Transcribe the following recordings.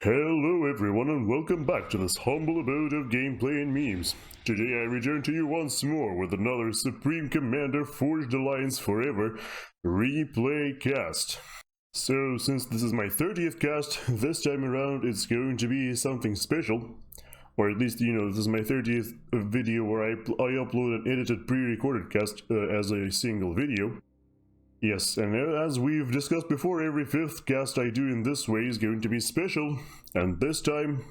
Hello everyone and welcome back to this humble abode of gameplay and memes. Today I return to you once more with another Supreme Commander Forged Alliance Forever replay cast. So since this is my 30th cast, this time around it's going to be something special. Or at least, this is my 30th video where I upload an edited pre-recorded cast as a single video. Yes, and as we've discussed before, every 5th cast I do in this way is going to be special, and this time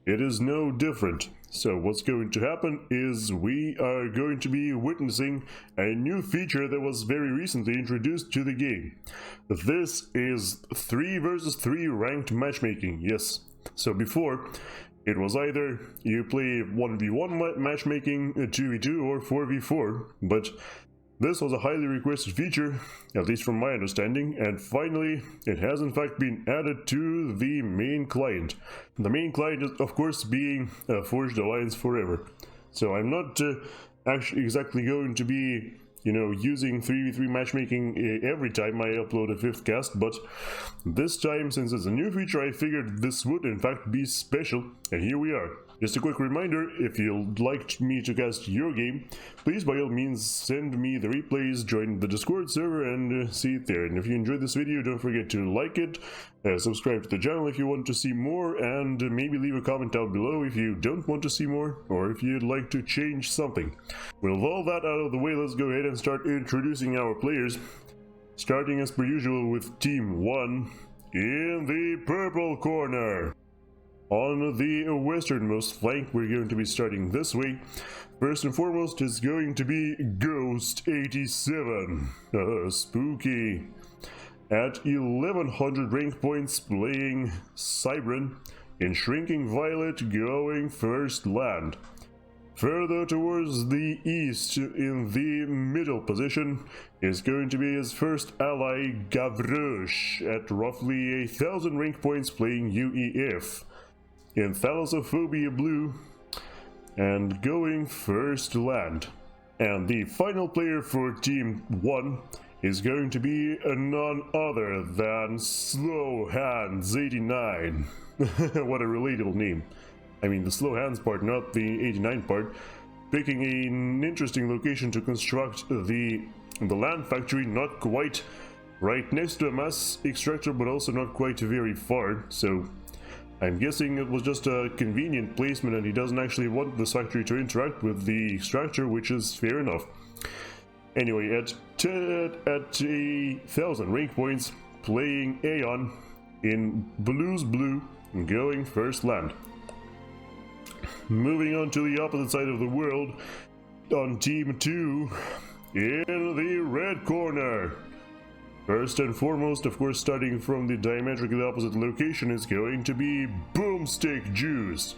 it is no different. So what's going to happen is we are going to be witnessing a new feature that was very recently introduced to the game. This is 3 versus 3 ranked matchmaking, yes. So before, it was either you play 1v1 matchmaking, 2v2 or 4v4, but this was a highly requested feature, at least from my understanding, and finally it has in fact been added to the main client. The main client is of course being Forged Alliance Forever. So I'm not actually exactly going to be, using 3v3 matchmaking every time I upload a 5th cast, but this time, since it's a new feature, I figured this would in fact be special, and here we are. Just a quick reminder, if you'd like me to cast your game, please by all means send me the replays, join the Discord server and see it there. And if you enjoyed this video, don't forget to like it, subscribe to the channel if you want to see more, and maybe leave a comment down below if you don't want to see more, or if you'd like to change something. With all that out of the way, let's go ahead and start introducing our players, starting as per usual with Team 1 in the purple corner. On the westernmost flank, we're going to be starting this way. First and foremost is going to be Ghost 87. Spooky. At 1100 rank points, playing Cybran in Shrinking Violet, going first land. Further towards the east, in the middle position, is going to be his first ally, Gavroche, at roughly 1000 rank points, playing UEF. In Thalassophobia Blue, and going first land. And the final player for Team 1 is going to be none other than Slow Hands 89. What a relatable name. I mean the Slow Hands part, not the 89 part. Picking an interesting location to construct the land factory, not quite right next to a mass extractor, but also not quite very far, so I'm guessing it was just a convenient placement and he doesn't actually want this factory to interact with the extractor, which is fair enough. Anyway, at 1000 rank points, playing Aeon in Blues Blue, going first land. Moving on to the opposite side of the world, on Team 2, in the red corner. First and foremost, of course, starting from the diametrically opposite location, is going to be Boomstick Juice.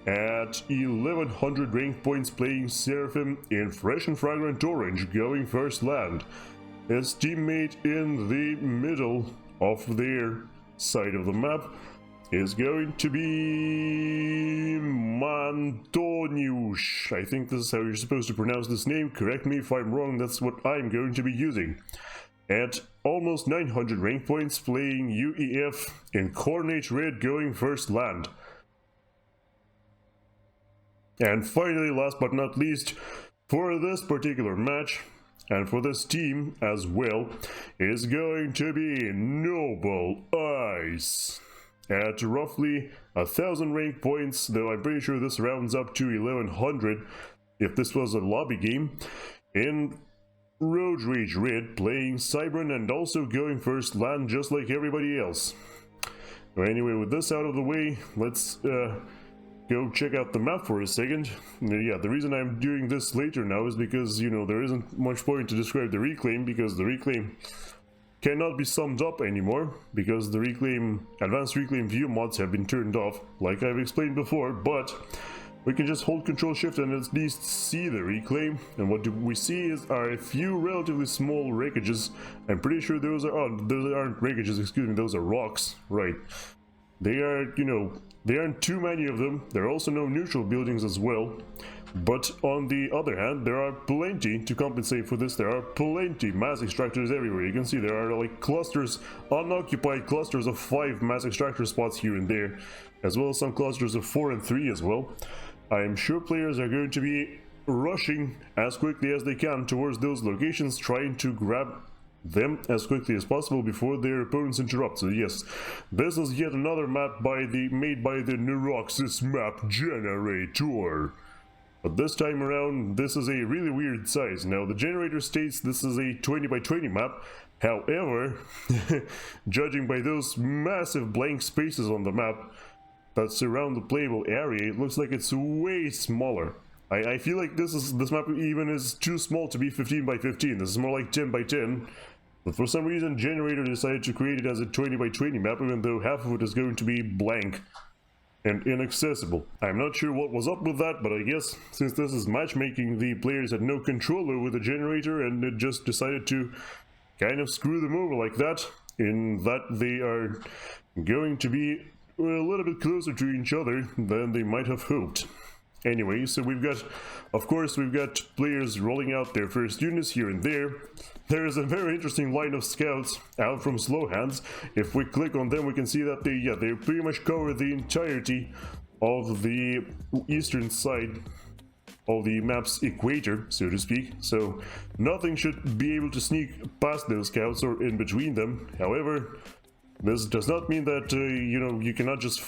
At 1100 rank points, playing Seraphim in Fresh and Fragrant Orange, going first land. His teammate in the middle of their side of the map is going to be Mantoniusz. I think this is how you're supposed to pronounce this name. Correct me if I'm wrong, that's what I'm going to be using. At almost 900 rank points, playing UEF in Coordinate Red, going first land. And finally, last but not least, for this particular match, and for this team as well, is going to be Noble Ice. At roughly 1000 rank points, though I'm pretty sure this rounds up to 1100 if this was a lobby game, in Road Rage Red, playing Cybran and also going first land just like everybody else. Anyway, with this out of the way, let's go check out the map for a second. Yeah, the reason I'm doing this later now is because, there isn't much point to describe the reclaim, because the reclaim cannot be summed up anymore, because the advanced reclaim view mods have been turned off, like I've explained before, but we can just hold Control Shift and at least see the reclaim, and what we see are a few relatively small wreckages. I'm pretty sure those aren't wreckages, excuse me, those are rocks, right. They are, there aren't too many of them. There are also no neutral buildings as well. But on the other hand, there are plenty to compensate for this. There are plenty mass extractors everywhere. You can see there are like clusters, unoccupied clusters of 5 mass extractor spots here and there, as well as some clusters of 4 and 3 as well. I am sure players are going to be rushing as quickly as they can towards those locations, trying to grab them as quickly as possible before their opponents interrupt. So yes, this is yet another map made by the Neroxis Map Generator. But this time around, this is a really weird size. Now, the generator states this is a 20 by 20 map. However, judging by those massive blank spaces on the map that surround the playable area, it looks like it's way smaller. I feel like this map even is too small to be 15 by 15. This is more like 10 by 10. But for some reason, Generator decided to create it as a 20 by 20 map, even though half of it is going to be blank and inaccessible. I'm not sure what was up with that, but I guess since this is matchmaking, the players had no control over the generator and it just decided to kind of screw them over like that, in that they are going to be a little bit closer to each other than they might have hoped. Anyway, so we've got players rolling out their first units here and there. There is a very interesting line of scouts out from Slow Hands. If we click on them, we can see that they pretty much cover the entirety of the eastern side of the map's equator, so to speak. So nothing should be able to sneak past those scouts or in between them. However, this does not mean that, you cannot just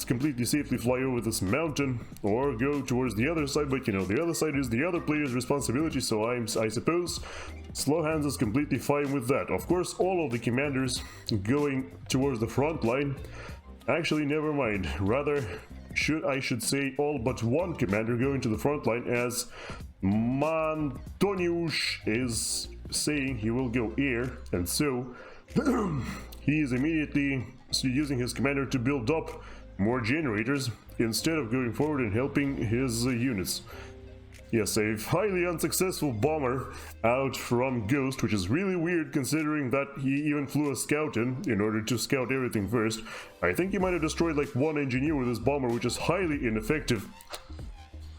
completely safely fly over this mountain or go towards the other side, but the other side is the other player's responsibility, so I suppose Slow Hands is completely fine with that. Of course, all of the commanders going towards the front line, actually never mind, rather, I should say all but one commander going to the front line, as Mantoniusz is saying he will go air, and so he is immediately using his commander to build up more generators instead of going forward and helping his units. Yes, a highly unsuccessful bomber out from Ghost, which is really weird considering that he even flew a scout in order to scout everything first. I think he might have destroyed like one engineer with his bomber, which is highly ineffective.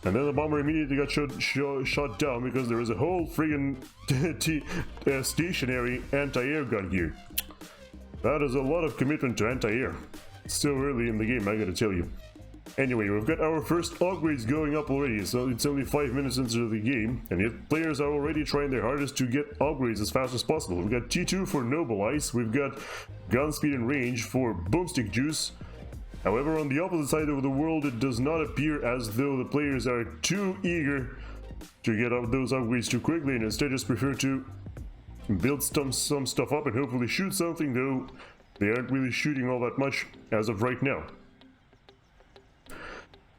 And then the bomber immediately got shot down because there was a whole friggin' stationary anti-air gun here. That is a lot of commitment to anti-air. So early in the game, I gotta tell you. Anyway, we've got our first upgrades going up already, so it's only 5 minutes into the game, and yet players are already trying their hardest to get upgrades as fast as possible. We've got T2 for Noble Ice, we've got gun speed and range for Boomstick Juice. However, on the opposite side of the world, it does not appear as though the players are too eager to get up those upgrades too quickly, and instead just prefer to build some stuff up and hopefully shoot something, though they aren't really shooting all that much as of right now.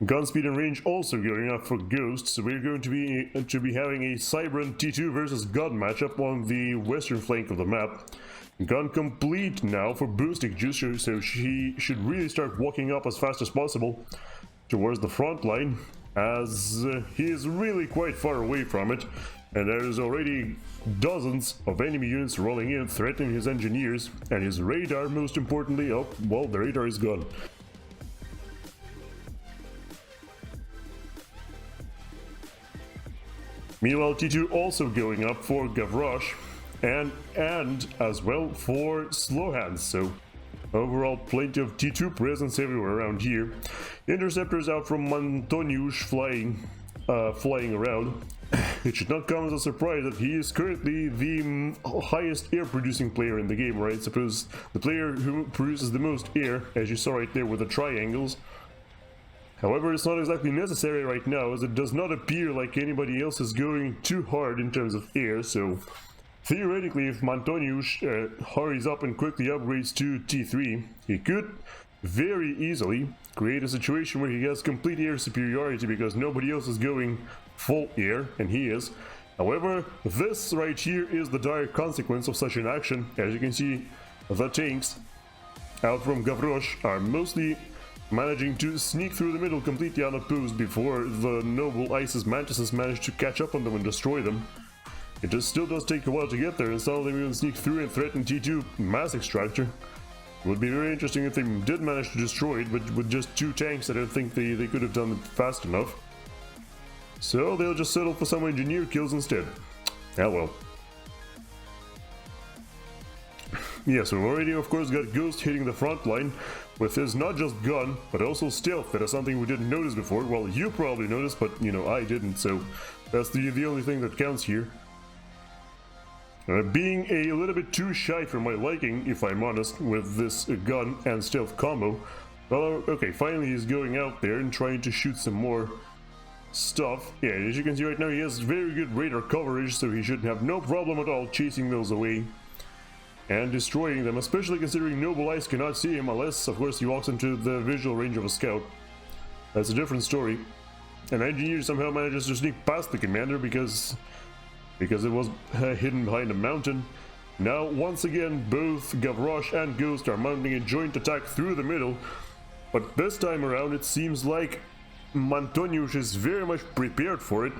Gun speed and range also going up for Ghost, so we're going to be having a Cybran T2 versus Gun matchup on the western flank of the map. Gun complete now for Boomstick Juice, so she should really start walking up as fast as possible towards the front line, as he is really quite far away from it, and there's already dozens of enemy units rolling in, threatening his engineers, and his radar, most importantly. Oh, well, the radar is gone. Meanwhile, T2 also going up for Gavroche, and as well for Slow Hands, so overall plenty of T2 presence everywhere around here. Interceptors out from Mantoniusz flying around. It should not come as a surprise that he is currently the highest air producing player in the game, right? Suppose the player who produces the most air, as you saw right there with the triangles. However, it's not exactly necessary right now, as it does not appear like anybody else is going too hard in terms of air, so theoretically, if Mantoniusz hurries up and quickly upgrades to T3, he could very easily create a situation where he has complete air superiority because nobody else is going full air, and he is. However, this right here is the dire consequence of such an action. As you can see, the tanks out from Gavroche are mostly managing to sneak through the middle completely unopposed before the Noble Ice's Mantises manage to catch up on them and destroy them. It still does take a while to get there, and some of them even sneak through and threaten T2 Mass Extractor. It would be very interesting if they did manage to destroy it, but with just 2 tanks, I don't think they could have done it fast enough. So they'll just settle for some engineer kills instead. Ah well. Yes, we've already of course got Ghost hitting the front line with his not just gun, but also stealth. That is something we didn't notice before. Well, you probably noticed, but you know, I didn't, so that's the only thing that counts here. Being a little bit too shy for my liking, if I'm honest, with this gun and stealth combo. Well, okay, finally he's going out there and trying to shoot some more stuff. Yeah, as you can see right now, he has very good radar coverage, so he should have no problem at all chasing those away and destroying them, especially considering Noble Eyes cannot see him unless, of course, he walks into the visual range of a scout. That's a different story. An engineer somehow manages to sneak past the commander because it was hidden behind a mountain. Now, once again, both Gavroche and Ghost are mounting a joint attack through the middle, but this time around it seems like Mantoniusz is very much prepared for it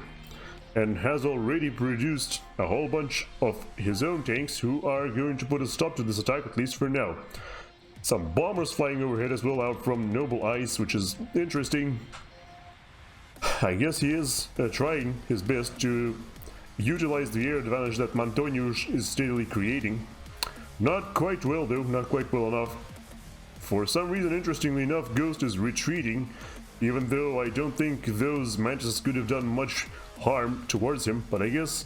and has already produced a whole bunch of his own tanks who are going to put a stop to this attack, at least for now. Some bombers flying overhead as well out from Noble Eyes, which is interesting. I guess he is trying his best to utilize the air advantage that Mantoniusz is steadily creating. Not quite well though, not quite well enough. For some reason, interestingly enough, Ghost is retreating, even though I don't think those mantises could have done much harm towards him, but I guess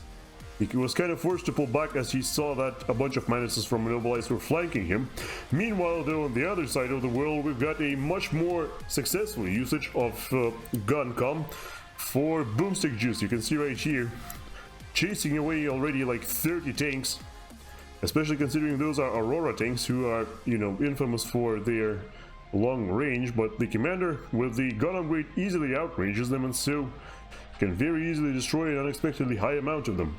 he was kind of forced to pull back as he saw that a bunch of mantises from Noble Eyes were flanking him. Meanwhile though, on the other side of the world, we've got a much more successful usage of gun comm for Boomstick Juice. You can see right here, chasing away already like 30 tanks, especially considering those are Aurora tanks who are, you know, infamous for their long range, but the commander with the gun upgrade easily outranges them and so can very easily destroy an unexpectedly high amount of them.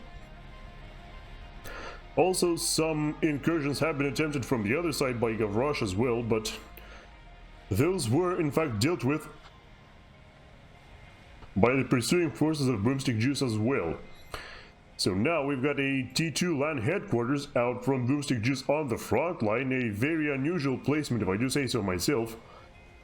Also, some incursions have been attempted from the other side by Gavroche as well, but those were in fact dealt with by the pursuing forces of Boomstick Juice as well. So now we've got a T2 land headquarters out from Boomstick Juice on the front line, a very unusual placement if I do say so myself,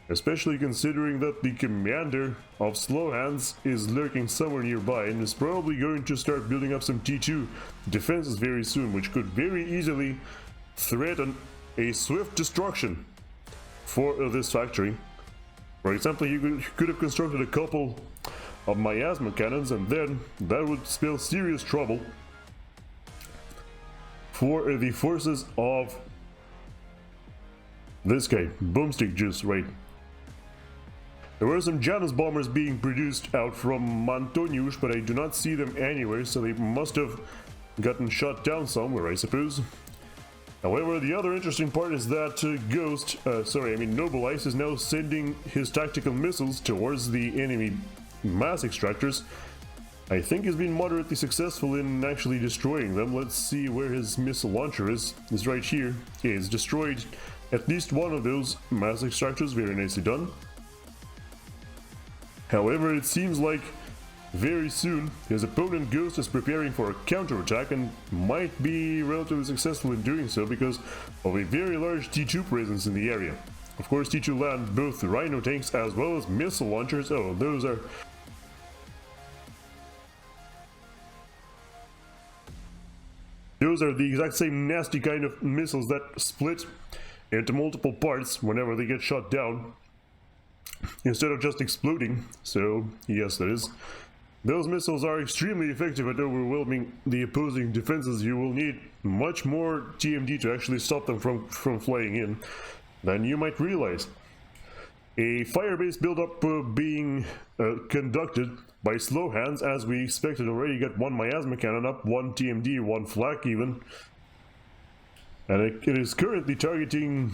especially considering that the commander of Slow Hands is lurking somewhere nearby and is probably going to start building up some T2 defenses very soon, which could very easily threaten a swift destruction for this factory. For example, you could have constructed a couple of miasma cannons, and then that would spell serious trouble for the forces of this guy, Boomstick Juice, right? There were some Janus bombers being produced out from Mantoniusz, but I do not see them anywhere, so they must have gotten shot down somewhere, I suppose. However, the other interesting part is that Noble Eyes is now sending his tactical missiles towards the enemy mass extractors. I think he's been moderately successful in actually destroying them. Let's see where his missile launcher is. It's right here. Okay, he's destroyed at least one of those mass extractors. Very nicely done. However, it seems like very soon his opponent Ghost is preparing for a counterattack and might be relatively successful in doing so because of a very large T2 presence in the area. Of course, T2 land both the Rhino tanks as well as missile launchers. Oh, those are the exact same nasty kind of missiles that split into multiple parts whenever they get shot down, instead of just exploding. So, yes, that is. Those missiles are extremely effective at overwhelming the opposing defenses. You will need much more TMD to actually stop them from flying in than you might realize. A fire-based build-up being conducted by Slow Hands, as we expected already. Got one miasma cannon up, one TMD, one flak even. And it is currently targeting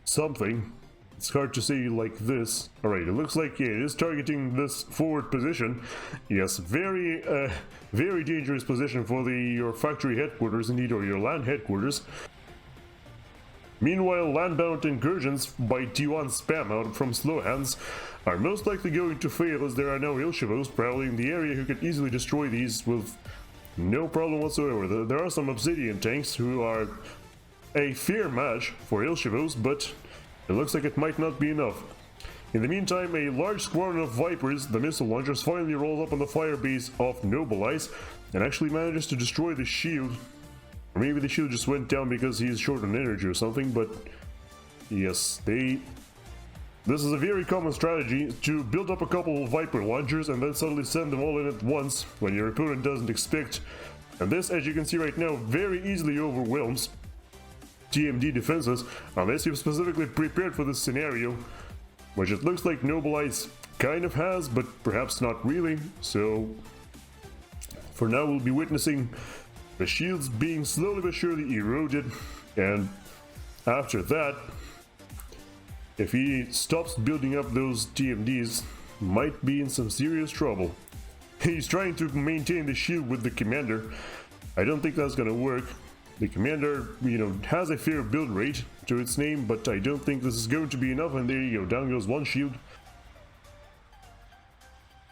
something. It's hard to say like this. Alright, it looks like, yeah, it is targeting this forward position. Yes, very dangerous position for your factory headquarters indeed, or your land headquarters. Meanwhile, landbound incursions by T1 spam out from Slow Hands are most likely going to fail, as there are no Ilshevos prowling the area who could easily destroy these with no problem whatsoever. There are some Obsidian tanks who are a fair match for Ilshevos, but it looks like it might not be enough. In the meantime, a large squadron of Vipers, the missile launchers, finally rolls up on the firebase of Oblii and actually manages to destroy the shield. Or maybe the shield just went down because he's short on energy or something, but yes, this is a very common strategy, to build up a couple of Viper launchers and then suddenly send them all in at once when your opponent doesn't expect. And this, as you can see right now, very easily overwhelms TMD defenses, unless you've specifically prepared for this scenario, which it looks like Oblii kind of has, but perhaps not really. So for now we'll be witnessing the shields being slowly but surely eroded, and after that, if he stops building up those TMDs, might be in some serious trouble. He's trying to maintain the shield with the commander. I don't think that's gonna work. The commander, has a fair build rate to its name, but I don't think this is going to be enough, and there you go, down goes one shield.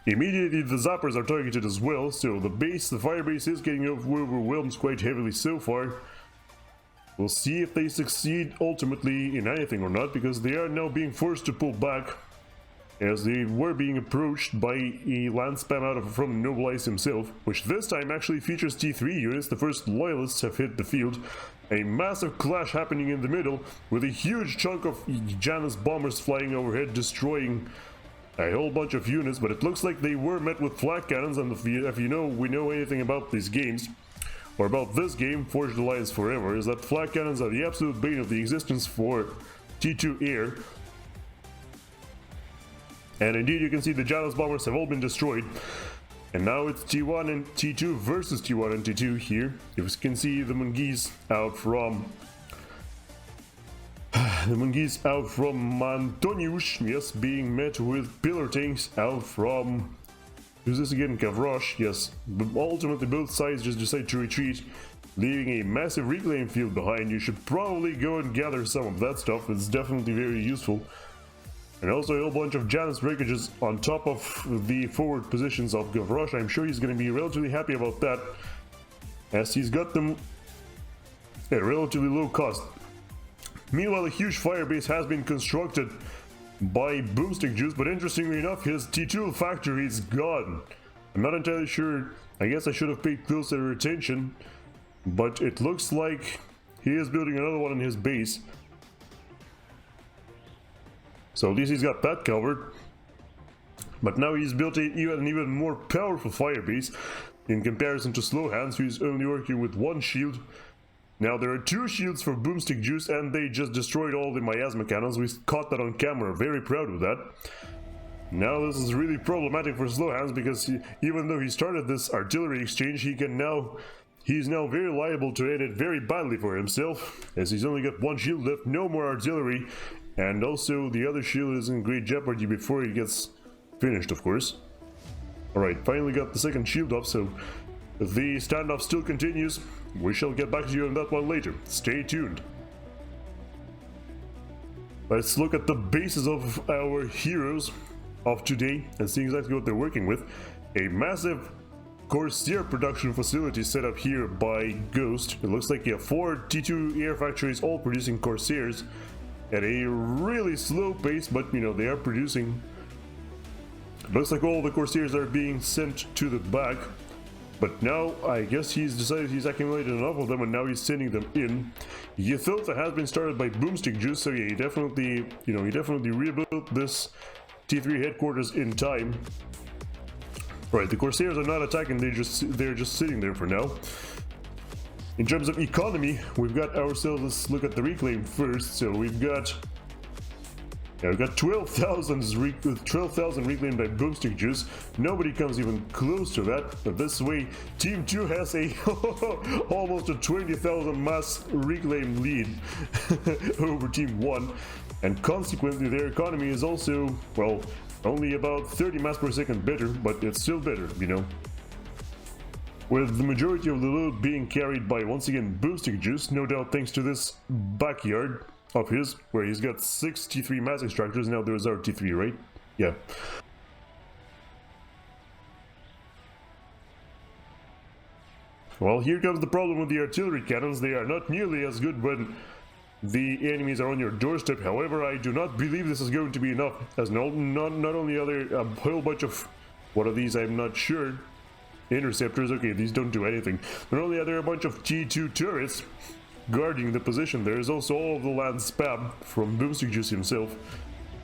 Immediately the zappers are targeted as well, so the fire base is getting overwhelmed quite heavily so far. We'll see if they succeed ultimately in anything or not, because they are now being forced to pull back, as they were being approached by a land spam from Oblii himself, which this time actually features T3 units. The first loyalists have hit the field. A massive clash happening in the middle, with a huge chunk of Janus bombers flying overhead, destroying a whole bunch of units, but it looks like they were met with flak cannons, and if we know anything about these games, or about this game, Forged Alliance Forever, is that flak cannons are the absolute bane of the existence for T2 Air. And indeed, you can see the Janus bombers have all been destroyed. And now it's T1 and T2 versus T1 and T2 here. You can see the Mungis out from Antoniusz, yes, being met with pillar tanks out from, who's this again, Gavroche, yes. But ultimately both sides just decide to retreat, leaving a massive reclaim field behind. You should probably go and gather some of that stuff. It's definitely very useful. And also a whole bunch of Janus breakages on top of the forward positions of Gavroche. I'm sure he's going to be relatively happy about that, as he's got them at relatively low cost. Meanwhile, a huge fire base has been constructed by Boomstick Juice, but interestingly enough, his T2 factory is gone. I'm not entirely sure. I guess I should have paid closer attention, but it looks like he is building another one in his base. So at least he's got that covered. But now he's built an even more powerful fire base in comparison to Slowhands, who's only working with one shield. Now there are two shields for Boomstick Juice, and they just destroyed all the miasma cannons. We caught that on camera, very proud of that. Now this is really problematic for Slowhands, because even though he started this artillery exchange, he's now very liable to end it very badly for himself, as he's only got one shield left, no more artillery, and also the other shield is in great jeopardy before he gets finished, of course. Alright, finally got the second shield up, so the standoff still continues. We shall get back to you on that one later. Stay tuned. Let's look at the bases of our heroes of today and see exactly what they're working with. A massive Corsair production facility set up here by Ghost. It looks like 4 T2 air factories all producing Corsairs at a really slow pace, but they are producing. It looks like all the Corsairs are being sent to the back, but now I guess he's decided he's accumulated enough of them, and now he's sending them in. Yethilta has been started by Boomstick Juice, so yeah, he definitely rebuilt this T3 headquarters in time. Right, the Corsairs are not attacking, they're just sitting there for now. In terms of economy, we've got ourselves, let's look at the reclaim first. So we've got 12,000 reclaimed by Boomstick Juice. Nobody comes even close to that. But this way, Team 2 has a almost a 20,000 mass reclaim lead over Team 1. And consequently, their economy is also, well, only about 30 mass per second better, but it's still better, With the majority of the load being carried by, once again, Boomstick Juice, no doubt thanks to this backyard of his, where he's got 6 T3 mass extractors. Now those are T3, right? Yeah. Well, here comes the problem with the artillery cannons. They are not nearly as good when the enemies are on your doorstep. However, I do not believe this is going to be enough, as not only are there a whole bunch of, what are these, I'm not sure, interceptors, okay, these don't do anything. Not only are there a bunch of T2 turrets guarding the position, there is also all of the land spam from Boomstick himself,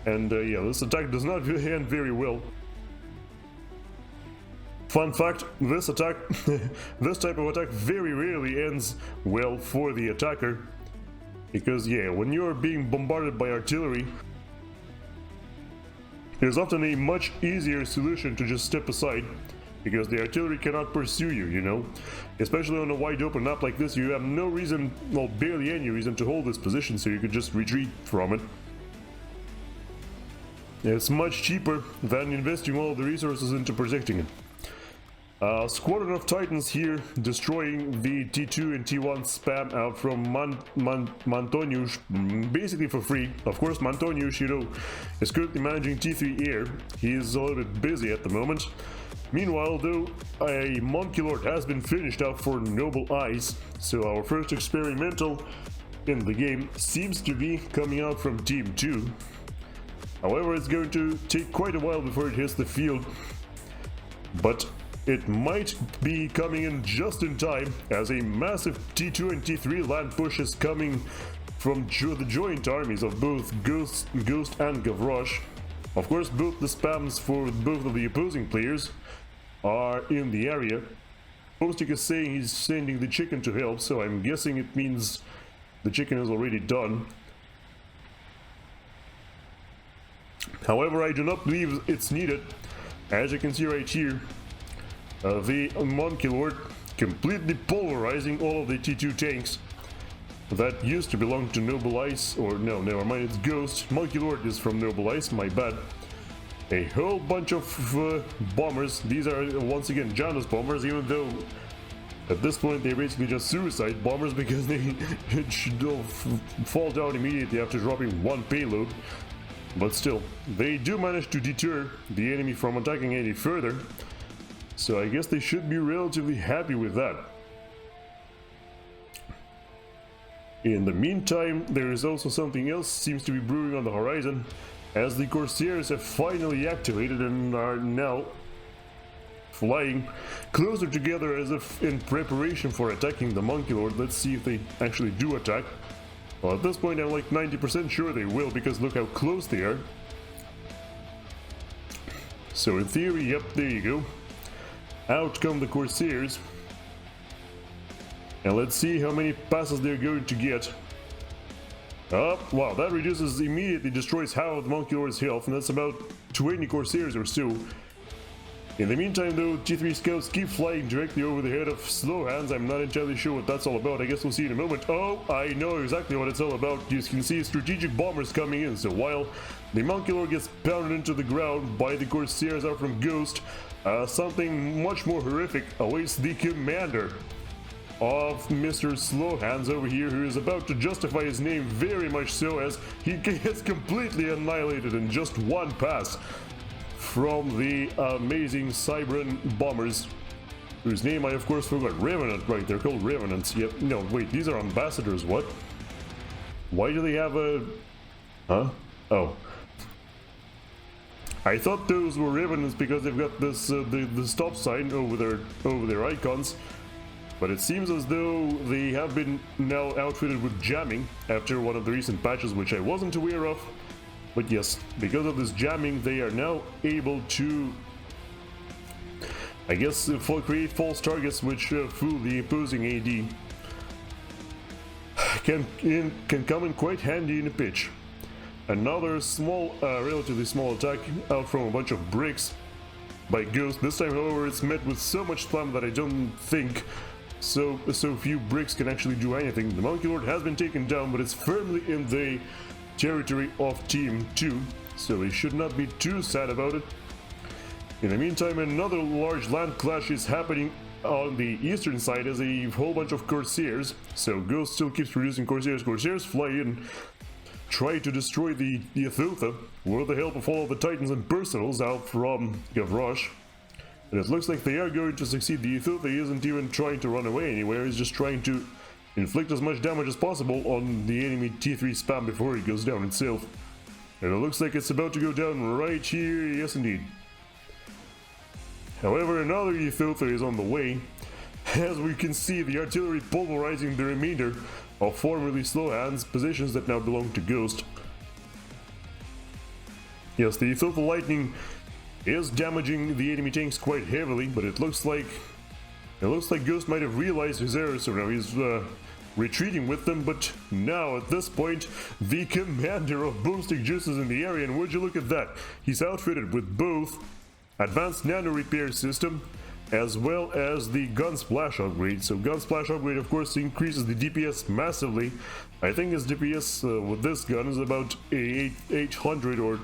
and yeah, this attack does not end very well. Fun fact, this attack, this type of attack very rarely ends well for the attacker, because yeah, when you're being bombarded by artillery, there's often a much easier solution to just step aside, because the artillery cannot pursue you, you know? Especially on a wide open map like this, you have no reason, well, barely any reason to hold this position, so you could just retreat from it. It's much cheaper than investing all the resources into protecting it. Squadron of Titans here, destroying the T2 and T1 spam out from Mantoniusz, basically for free. Of course, Mantoniusz, you know, is currently managing T3 air. He is a little bit busy at the moment. Meanwhile, though, a Monkey Lord has been finished out for Noble Eyes, so our first experimental in the game seems to be coming out from Team 2. However, it's going to take quite a while before it hits the field, but it might be coming in just in time, as a massive T2 and T3 land push is coming from the joint armies of both Ghost and Gavroche. Of course, both the spams for both of the opposing players are in the area. Postic is saying he's sending the chicken to help, so I'm guessing it means the chicken is already done. However, I do not believe it's needed. As you can see right here, the Monkey Lord completely pulverizing all of the T2 tanks that used to belong to Noble Ice, or no, never mind, it's Ghost. Monkey Lord is from Noble Ice, my bad. A whole bunch of bombers. These are once again Janus bombers, even though at this point they're basically just suicide bombers, because they should fall down immediately after dropping one payload. But still, they do manage to deter the enemy from attacking any further, so I guess they should be relatively happy with that. In the meantime, there is also something else seems to be brewing on the horizon, as the Corsairs have finally activated and are now flying closer together as if in preparation for attacking the Monkey Lord. Let's see if they actually do attack. Well, at this point I'm like 90% sure they will, because look how close they are. So in theory, yep, there you go. Out come the Corsairs. And let's see how many passes they're going to get. Oh, wow, that immediately destroys half of the Monkey Lord's health, and that's about 20 Corsairs or so. In the meantime, though, T3 scouts keep flying directly over the head of Slow Hands. I'm not entirely sure what that's all about. I guess we'll see in a moment. Oh, I know exactly what it's all about. You can see strategic bombers coming in. So while the Monkey Lord gets pounded into the ground by the Corsairs out from Ghost, something much more horrific awaits the commander of Mr. Slow Hands over here, who is about to justify his name very much so, as he gets completely annihilated in just one pass from the amazing Cybran bombers, whose name I of course forgot. Revenant, right, they're called Revenants. Yep, no, wait, these are ambassadors, what? Why do they have a... Huh? Oh. I thought those were Revenants because they've got this, the stop sign over their icons. But it seems as though they have been now outfitted with jamming after one of the recent patches, which I wasn't aware of. But yes, because of this jamming, they are now able to, I guess, create false targets which fool the opposing AD. Can come in quite handy in a pitch. Another small, relatively small attack out from a bunch of bricks by Ghost. This time, however, it's met with so much spam that I don't think so few bricks can actually do anything. The Monkey Lord has been taken down, but it's firmly in the territory of Team 2, so we should not be too sad about it. In the meantime, another large land clash is happening on the eastern side as a whole bunch of Corsairs. So Ghost still keeps producing Corsairs. Corsairs fly in, try to destroy the Edtjuh with the help of all of the Titans and Personals out from Gavroche. And it looks like they are going to succeed. The Edtjuh isn't even trying to run away anywhere, he's just trying to inflict as much damage as possible on the enemy T3 spam before he goes down itself. And it looks like it's about to go down right here, yes indeed. However, another Filter is on the way. As we can see, the artillery pulverizing the remainder of formerly slow hands positions that now belong to Ghost. Yes, the Filter Lightning is damaging the enemy tanks quite heavily, but it looks like Ghost might have realized his error, so now he's retreating with them. But now at this point, the commander of Boomstick Juice is in the area, and would you look at that? He's outfitted with both advanced nano repair system as well as the gun splash upgrade. So gun splash upgrade of course increases the DPS massively. I think his DPS with this gun is about 800 or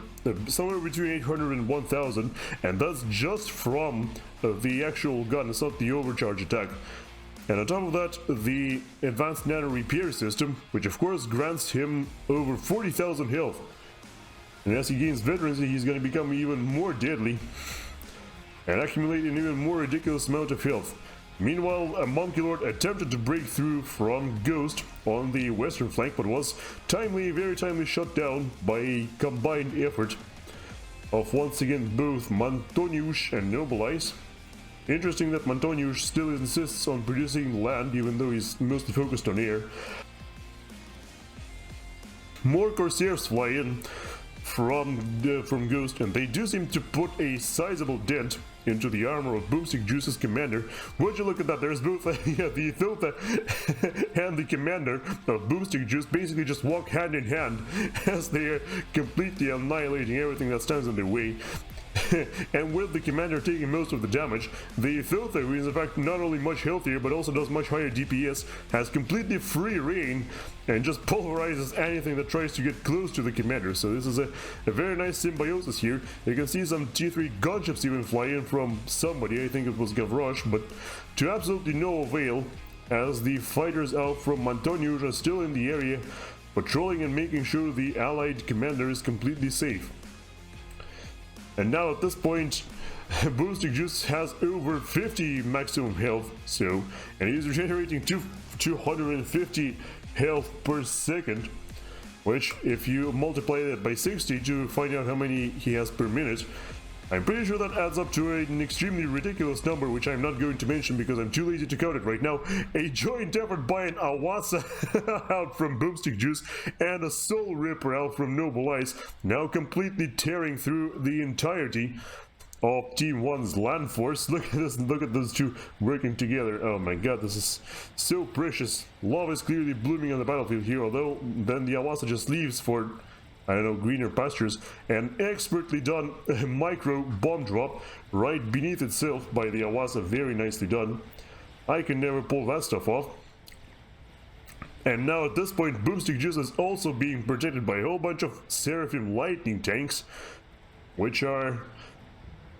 somewhere between 800 and 1000, and that's just from the actual gun. It's not the overcharge attack. And on top of that, the advanced nano repair system, which of course grants him over 40,000 health. And as he gains veterancy, he's going to become even more deadly and accumulate an even more ridiculous amount of health. Meanwhile, a Monkey Lord attempted to break through from Ghost on the western flank, but was very timely shut down by a combined effort of once again both Mantoniusz and Oblii. Interesting that Mantoniusz still insists on producing land even though he's mostly focused on air. More Corsairs fly in from Ghost, and they do seem to put a sizable dent into the armor of Boomstick Juice's commander. Would you look at that? There's both the Filter and the commander of Boomstick Juice basically just walk hand in hand as they are completely annihilating everything that stands in their way. And with the commander taking most of the damage, the Filter, who is in fact not only much healthier but also does much higher DPS, has completely free reign and just pulverizes anything that tries to get close to the commander. So this is a very nice symbiosis here. You can see some T3 gunships even fly in from somebody, I think it was Gavroche, but to absolutely no avail, as the fighters out from Mantoniusz are still in the area, patrolling and making sure the allied commander is completely safe. And now at this point, Boomstick Juice has over 50 maximum health, and he's regenerating 250 health per second, which if you multiply that by 60 to find out how many he has per minute, I'm pretty sure that adds up to an extremely ridiculous number, which I'm not going to mention because I'm too lazy to count it right now. A joint effort by an Awasa out from Boomstick Juice and a Soul Ripper out from Noble Ice, now completely tearing through the entirety of Team 1's land force. Look at this, look at those two working together. Oh my god, this is so precious. Love is clearly blooming on the battlefield here, although then the Awasa just leaves for, I don't know, greener pastures. An expertly done micro bomb drop right beneath itself by the Awasa, very nicely done. I can never pull that stuff off. And now at this point, Boomstick Juice is also being protected by a whole bunch of Seraphim lightning tanks, which are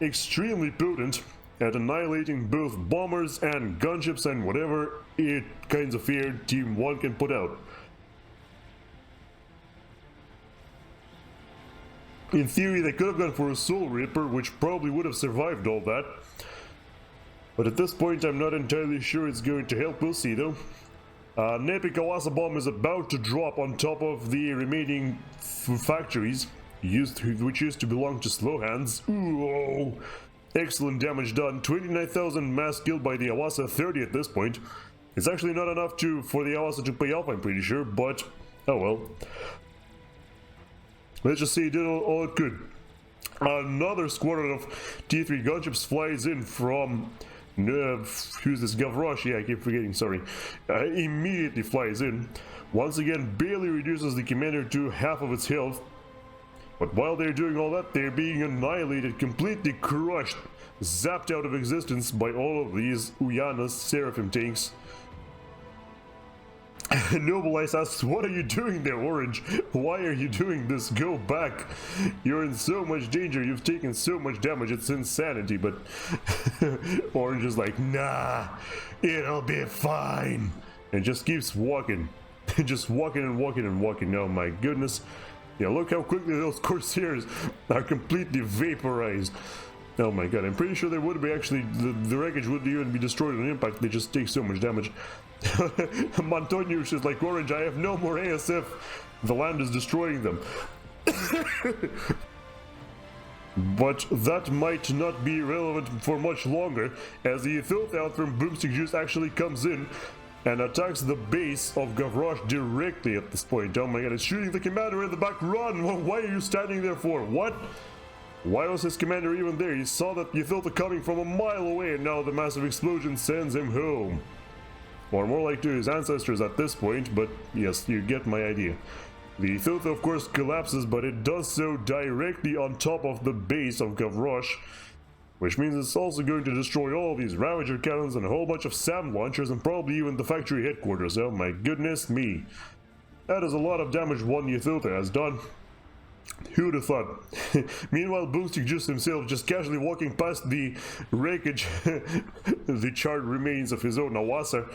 extremely potent at annihilating both bombers and gunships and whatever kinds of fear Team 1 can put out. In theory, they could have gone for a Soul Ripper, which probably would have survived all that. But at this point, I'm not entirely sure it's going to help. We'll see, though. An epic Awasa bomb is about to drop on top of the remaining factories, which used to belong to Slow Hands. Ooh, oh. Excellent damage done. 29,000 mass killed by the Awasa, 30 at this point. It's actually not enough for the Awasa to pay off, I'm pretty sure, but oh well. Let's just say it did all it could. Another squadron of T3 gunships flies in from who's this? Gavroche, yeah, I keep forgetting, sorry. Immediately flies in. Once again, barely reduces the commander to half of its health. But while they're doing all that, they're being annihilated, completely crushed, zapped out of existence by all of these Uyana's Seraphim tanks. Noble Ice asks, what are you doing there, Orange? Why are you doing this? Go back. You're in so much danger. You've taken so much damage. It's insanity. But Orange is like, nah, it'll be fine. And just keeps walking. Just walking and walking and walking. Oh my goodness. Yeah, look how quickly those Corsairs are completely vaporized. Oh my god, I'm pretty sure they would be actually, the wreckage wouldn't even be destroyed on impact, they just take so much damage. Montonius is like, Orange, I have no more ASF, the land is destroying them. But that might not be relevant for much longer, as the filth out from Boomstick Juice actually comes in and attacks the base of Gavroche directly at this point. Oh my god, it's shooting the commander in the back. Run! Why are you standing there for? What? Why was his commander even there? He saw that you felt it coming from a mile away, and now the massive explosion sends him home. Or more like to his ancestors at this point, but yes, you get my idea. The filth of course collapses, but it does so directly on top of the base of Gavroche, which means it's also going to destroy all these Ravager cannons and a whole bunch of SAM launchers and probably even the factory headquarters. Oh my goodness me. That is a lot of damage one Ythiltha has done. Who would have thought? Meanwhile, Boomstick Juice himself just casually walking past the wreckage, the charred remains of his own Awasa,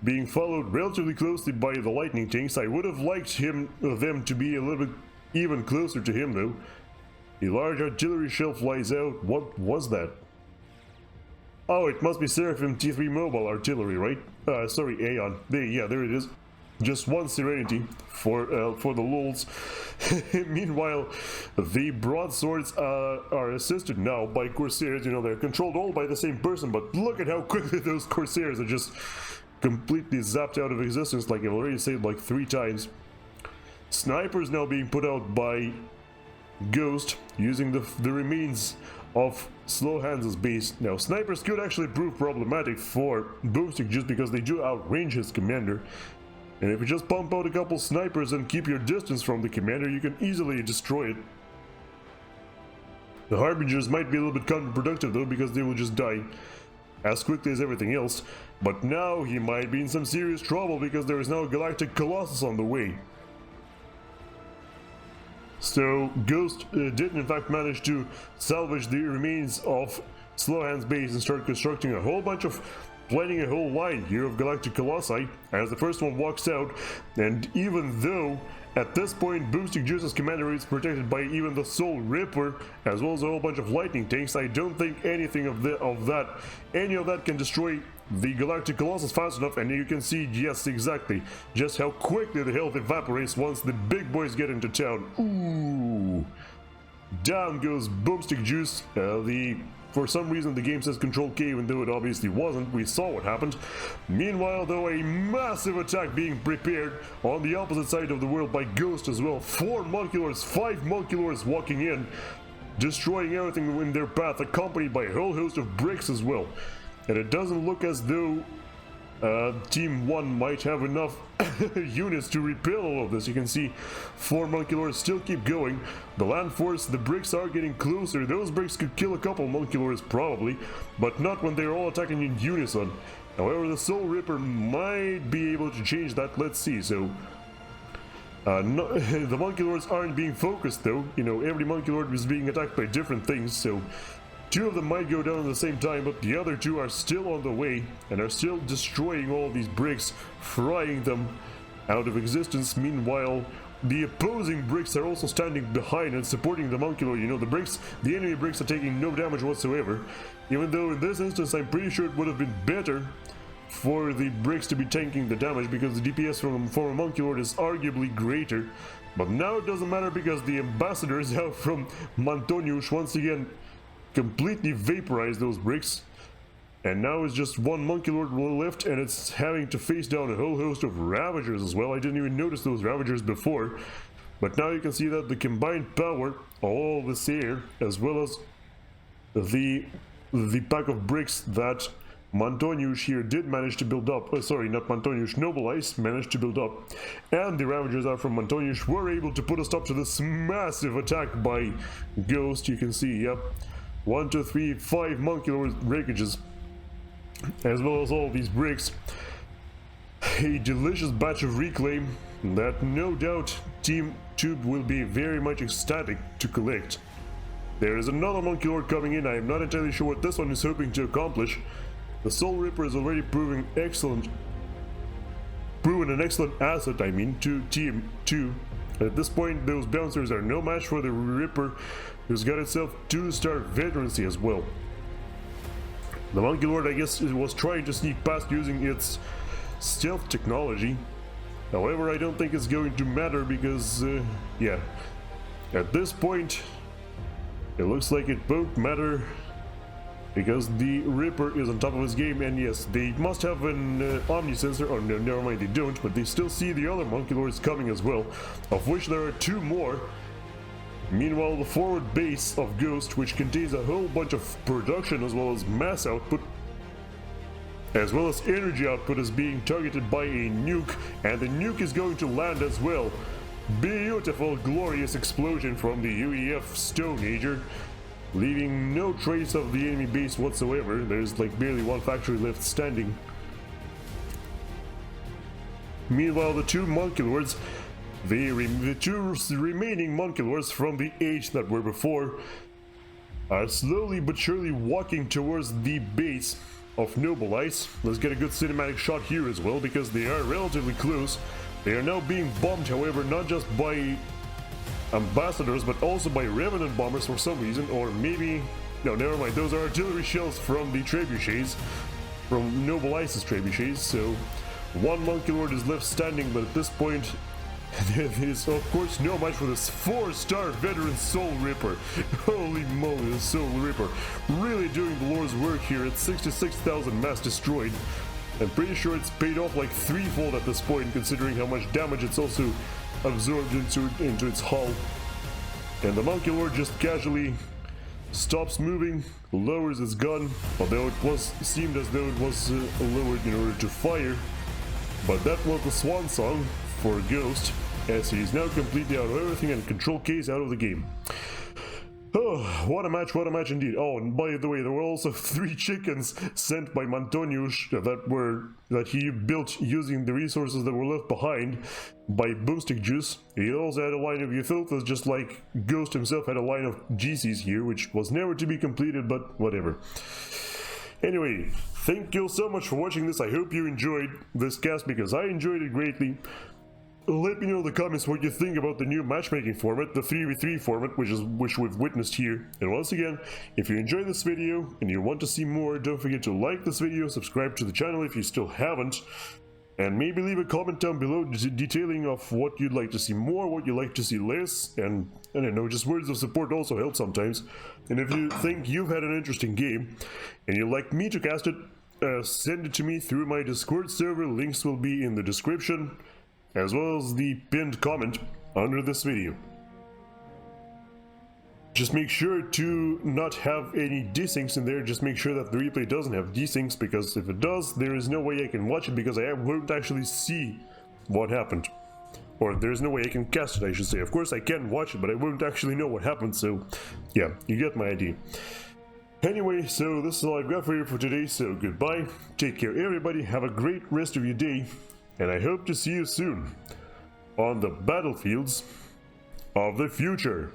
being followed relatively closely by the lightning tanks. I would have liked them to be a little bit even closer to him though. The large artillery shell flies out. What was that? Oh, it must be Seraphim T3 mobile artillery, right? Sorry, Aeon. Yeah, there it is. Just one Serenity for the lulz. Meanwhile, the broadswords are assisted now by Corsairs. You know, they're controlled all by the same person, but look at how quickly those Corsairs are just completely zapped out of existence, like I've already said like 3 times. Snipers now being put out by Ghost, using the remains of Slow Hands' base. Now, snipers could actually prove problematic for Boomstick just because they do outrange his commander. And if you just pump out a couple snipers and keep your distance from the commander, you can easily destroy it. The Harbingers might be a little bit counterproductive though, because they will just die as quickly as everything else. But now he might be in some serious trouble because there is now a Galactic Colossus on the way. So Ghost did in fact manage to salvage the remains of Slowhand's base and start constructing a whole bunch of, planning a whole line here of Galactic Colossi as the first one walks out. And even though at this point Boomstick Juice's commander is protected by even the Soul Ripper as well as a whole bunch of lightning tanks, I don't think anything of that can destroy the Galactic Colossus fast enough. And you can see, yes, exactly, just how quickly the health evaporates once the big boys get into town. Ooh. Down goes Boomstick Juice. For some reason the game says Control K even though it obviously wasn't. We saw what happened. Meanwhile though, a massive attack being prepared on the opposite side of the world by Ghost as well. 4 Monculors, 5 Monculors walking in, destroying everything in their path, accompanied by a whole host of bricks as well. And it doesn't look as though Team 1 might have enough units to repel all of this. You can see 4 Monculors still keep going. The land force, the bricks are getting closer. Those bricks could kill a couple Monculors probably, but not when they're all attacking in unison. However, the Soul Ripper might be able to change that. Let's see. So no, the Monculors aren't being focused though. You know, every Monculord is being attacked by different things, so 2 of them might go down at the same time, but the other 2 are still on the way and are still destroying all these bricks, frying them out of existence. Meanwhile, the opposing bricks are also standing behind and supporting the Monculor. You know, the enemy bricks are taking no damage whatsoever, even though in this instance I'm pretty sure it would have been better for the bricks to be tanking the damage because the DPS from a Monculord is arguably greater. But now it doesn't matter because the ambassadors out from Montonius once again completely vaporized those bricks, and now it's just 1 Monculord left, and it's having to face down a whole host of Ravagers as well. I didn't even notice those Ravagers before, but now you can see that the combined power, all this here, as well as the pack of bricks that Montonius here did manage to build up, sorry, not Montonius, Noble Ice managed to build up, and the Ravagers out from Montonius were able to put a stop to this massive attack by Ghost. You can see, yep, 1, 2, 3, 5 Monculor wreckages, as well as all these bricks. A delicious batch of reclaim that no doubt Team Tube will be very much ecstatic to collect. There is another Monculor coming in. I am not entirely sure what this one is hoping to accomplish. The Soul Ripper is already proven an excellent asset, I mean, to Team 2. At this point, those bouncers are no match for the Ripper, who's got itself 2-star veterancy as well. The Monkey Lord, I guess, it was trying to sneak past using its stealth technology. However, I don't think it's going to matter because, yeah, at this point, it looks like it won't matter because the Ripper is on top of his game, and yes, they must have an Omni sensor. Oh no, never mind, they don't, but they still see the other Monkey Lords coming as well, of which there are 2 more. Meanwhile, the forward base of Ghost, which contains a whole bunch of production as well as mass output, as well as energy output, is being targeted by a nuke, and the nuke is going to land as well. Beautiful, glorious explosion from the UEF Stone Ager, leaving no trace of the enemy base whatsoever. There's like barely one factory left standing. Meanwhile, the 2 Monkey Lords, the 2 remaining Monkey Lords from the age that were before, are slowly but surely walking towards the base of Oblii. Let's get a good cinematic shot here as well, because they are relatively close. They are now being bombed, however, not just by ambassadors, but also by Revenant bombers for some reason, or maybe... no, never mind, those are artillery shells from the trebuchets, from Oblii's trebuchets, so 1 Monkey Lord is left standing, but at this point, there is of course no match for this 4-star veteran Soul Ripper. Holy moly, the Soul Ripper really doing the Lord's work here at 66,000 mass destroyed. I'm pretty sure it's paid off like 3-fold at this point, considering how much damage it's also absorbed into its hull. And the Monkey Lord just casually stops moving, lowers its gun, although it seemed as though it was lowered in order to fire. But that was the swan song for Ghost, as he's now completely out of everything and control case out of the game. Oh, what a match indeed. Oh, and by the way, there were also 3 chickens sent by Mantonius that he built using the resources that were left behind by Boomstick Juice. He also had a line of Euthilthas, just like Ghost himself had a line of GCs here, which was never to be completed, but whatever. Anyway, thank you so much for watching this. I hope you enjoyed this cast, because I enjoyed it greatly. Let me know in the comments what you think about the new matchmaking format, the 3v3 format, which we've witnessed here. And once again, if you enjoyed this video and you want to see more, don't forget to like this video, subscribe to the channel if you still haven't, and maybe leave a comment down below detailing of what you'd like to see more, what you'd like to see less, and I don't know, just words of support also help sometimes. And if you think you've had an interesting game and you'd like me to cast it, send it to me through my Discord server. Links will be in the description, as well as the pinned comment under this video. Just make sure to not have any desyncs in there. Just make sure that the replay doesn't have desyncs, because if it does, there is no way I can watch it, because I won't actually see what happened. Or there's no way I can cast it, I should say. Of course I can watch it, but I won't actually know what happened, so yeah, you get my idea. Anyway, so this is all I've got for you for today, so goodbye, take care everybody, have a great rest of your day, and I hope to see you soon on the battlefields of the future.